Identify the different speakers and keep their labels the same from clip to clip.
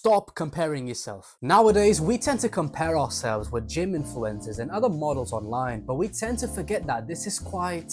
Speaker 1: Stop comparing yourself. Nowadays, we tend to compare ourselves with gym influencers and other models online, but we tend to forget that this is quite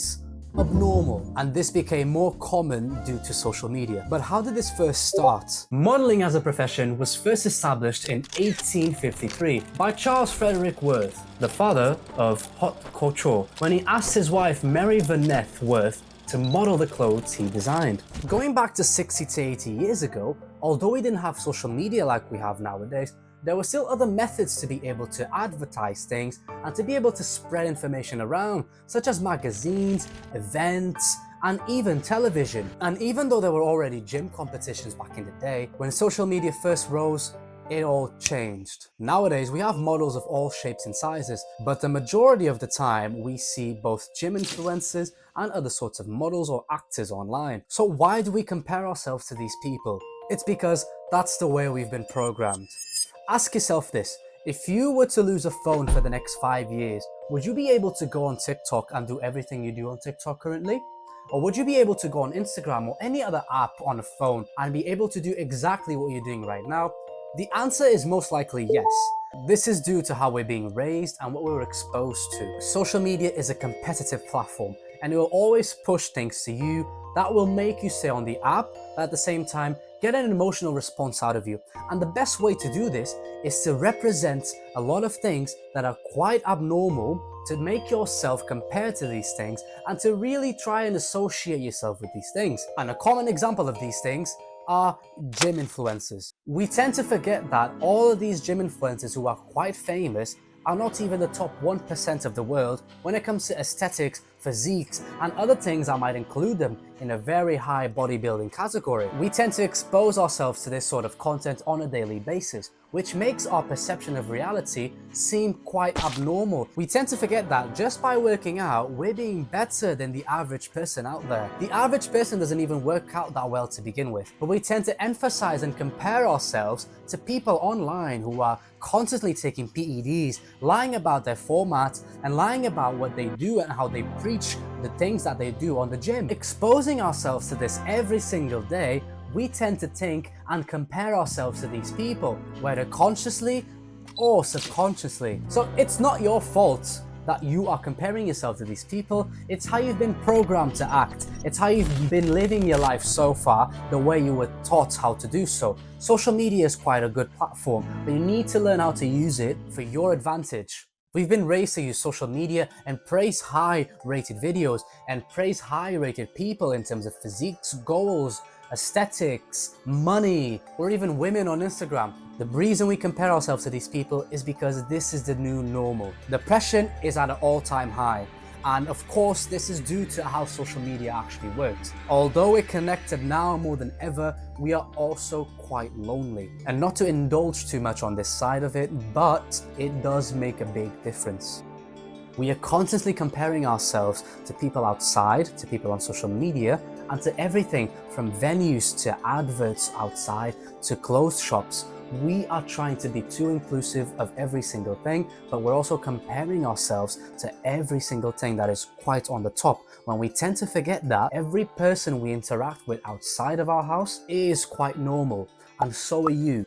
Speaker 1: abnormal, and this became more common due to social media. But how did this first start? Modeling as a profession was first established in 1853 by Charles Frederick Worth, the father of haute couture, when he asked his wife Mary Vaneth Worth to model the clothes he designed. Going back to 60 to 80 years ago, although we didn't have social media like we have nowadays, there were still other methods to be able to advertise things and to be able to spread information around, such as magazines, events, and even television. And even though there were already gym competitions back in the day, when social media first rose, it all changed. Nowadays, we have models of all shapes and sizes, but the majority of the time, we see both gym influencers and other sorts of models or actors online. So why do we compare ourselves to these people? It's because that's the way we've been programmed. Ask yourself this: if you were to lose a phone for the next 5 years, would you be able to go on TikTok and do everything you do on TikTok currently? Or would you be able to go on Instagram or any other app on a phone and be able to do exactly what you're doing right now? The answer is most likely yes. This is due to how we're being raised and what we were exposed to. Social media is a competitive platform, and it will always push things to you that will make you stay on the app, but at the same time get an emotional response out of you. And the best way to do this is to represent a lot of things that are quite abnormal, to make yourself compare to these things and to really try and associate yourself with these things. And a common example of these things are gym influencers. We tend to forget that all of these gym influencers who are quite famous are not even the top 1% of the world when it comes to aesthetics, physiques, and other things that might include them in a very high bodybuilding category. We tend to expose ourselves to this sort of content on a daily basis, which makes our perception of reality seem quite abnormal. We tend to forget that just by working out, we're being better than the average person out there. The average person doesn't even work out that well to begin with, but we tend to emphasize and compare ourselves to people online who are constantly taking PEDs, lying about their formats, and lying about what they do and how they preach the things that they do on the gym. Exposing ourselves to this every single day, we tend to think and compare ourselves to these people, whether consciously or subconsciously. So it's not your fault that you are comparing yourself to these people. It's how you've been programmed to act. It's how you've been living your life so far, the way you were taught how to do so. Social media is quite a good platform, but you need to learn how to use it for your advantage. We've been raised to use social media and praise high-rated videos and praise high-rated people in terms of physiques, goals, aesthetics, money, or even women on Instagram. The reason we compare ourselves to these people is because this is the new normal. Depression is at an all-time high. And of course, this is due to how social media actually works. Although we're connected now more than ever, we are also quite lonely. And not to indulge too much on this side of it, but it does make a big difference. We are constantly comparing ourselves to people outside, to people on social media, and to everything from venues to adverts outside to clothes shops. We are trying to be too inclusive of every single thing, but we're also comparing ourselves to every single thing that is quite on the top, when we tend to forget that every person we interact with outside of our house is quite normal, and so are you.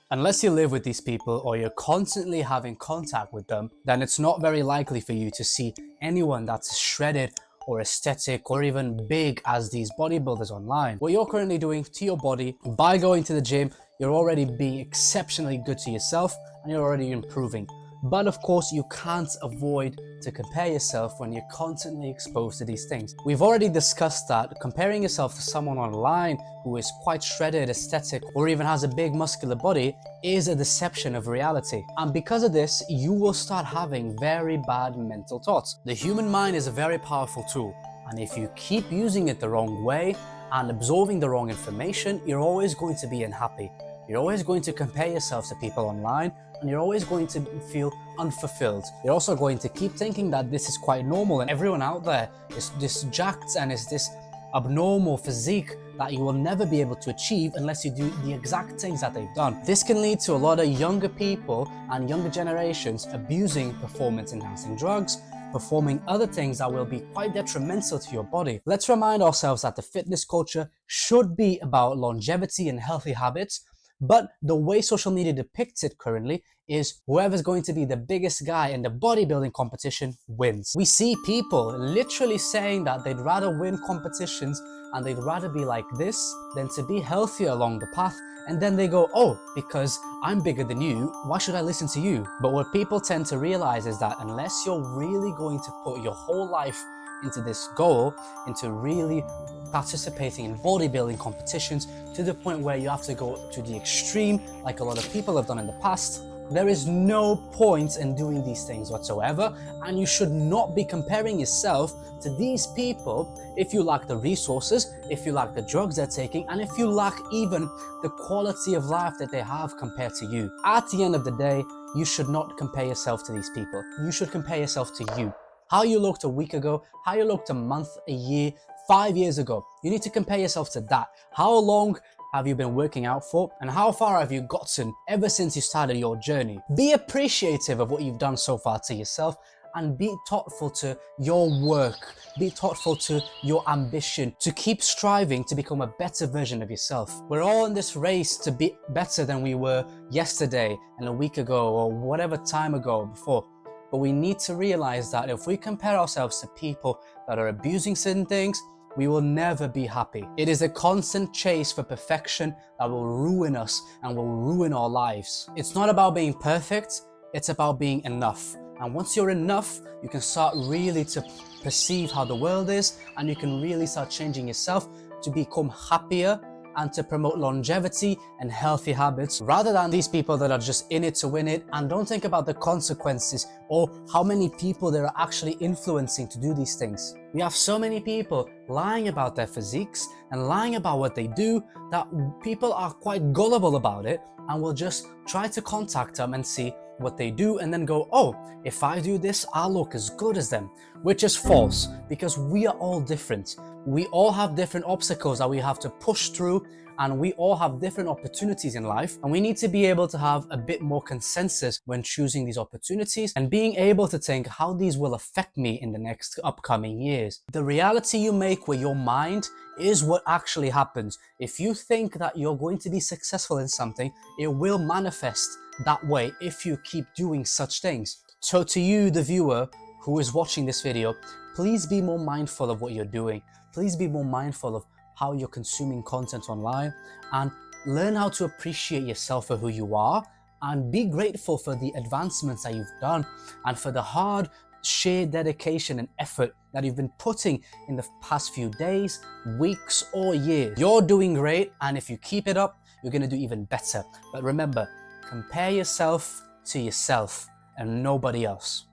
Speaker 1: Unless you live with these people or you're constantly having contact with them, then it's not very likely for you to see anyone that's shredded or aesthetic or even big as these bodybuilders online. What you're currently doing to your body by going to the gym, you're already being exceptionally good to yourself and you're already improving. But of course, you can't avoid to compare yourself when you're constantly exposed to these things. We've already discussed that comparing yourself to someone online who is quite shredded, aesthetic, or even has a big muscular body is a deception of reality. And because of this, you will start having very bad mental thoughts. The human mind is a very powerful tool, and if you keep using it the wrong way and absorbing the wrong information, you're always going to be unhappy. You're always going to compare yourself to people online, and you're always going to feel unfulfilled. You're also going to keep thinking that this is quite normal and everyone out there is this jacked and is this abnormal physique that you will never be able to achieve unless you do the exact things that they've done. This can lead to a lot of younger people and younger generations abusing performance-enhancing drugs, performing other things that will be quite detrimental to your body. Let's remind ourselves that the fitness culture should be about longevity and healthy habits, but the way social media depicts it currently is whoever's going to be the biggest guy in the bodybuilding competition wins. We see people literally saying that they'd rather win competitions and they'd rather be like this than to be healthier along the path. And then they go, oh, because I'm bigger than you, why should I listen to you? But what people tend to realize is that unless you're really going to put your whole life into this goal, into really participating in bodybuilding competitions to the point where you have to go to the extreme, like a lot of people have done in the past, there is no point in doing these things whatsoever, and you should not be comparing yourself to these people if you lack the resources, if you lack the drugs they're taking, and if you lack even the quality of life that they have compared to you. At the end of the day, you should not compare yourself to these people. You should compare yourself to you. How you looked a week ago, how you looked a month, a year, 5 years ago. You need to compare yourself to that. How long have you been working out for, and how far have you gotten ever since you started your journey? Be appreciative of what you've done so far to yourself, and be thoughtful to your work. Be thoughtful to your ambition to keep striving to become a better version of yourself. We're all in this race to be better than we were yesterday and a week ago or whatever time ago before. But we need to realize that if we compare ourselves to people that are abusing certain things, we will never be happy. It is a constant chase for perfection that will ruin us and will ruin our lives. It's not about being perfect, it's about being enough. And once you're enough, you can start really to perceive how the world is, and you can really start changing yourself to become happier and to promote longevity and healthy habits, rather than these people that are just in it to win it and don't think about the consequences or how many people they're actually influencing to do these things. We have so many people lying about their physiques and lying about what they do that people are quite gullible about it and will just try to contact them and see what they do and then go, oh, if I do this, I'll look as good as them, which is false, because we are all different. We all have different obstacles that we have to push through, and we all have different opportunities in life, and we need to be able to have a bit more consensus when choosing these opportunities and being able to think how these will affect me in the next upcoming years. The reality you make with your mind is what actually happens. If you think that you're going to be successful in something, it will manifest that way if you keep doing such things. So to you, the viewer who is watching this video, please be more mindful of what you're doing. Please be more mindful of how you're consuming content online, and learn how to appreciate yourself for who you are, and be grateful for the advancements that you've done and for the hard sheer dedication and effort that you've been putting in the past few days, weeks or years. You're doing great, and if you keep it up, you're going to do even better. But remember, compare yourself to yourself and nobody else.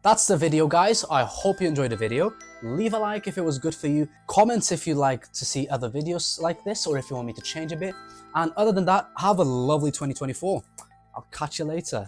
Speaker 1: That's the video, guys. I hope you enjoyed the video. Leave a like if it was good for you. Comment if you'd like to see other videos like this, or if you want me to change a bit. And other than that, have a lovely 2024. I'll catch you later.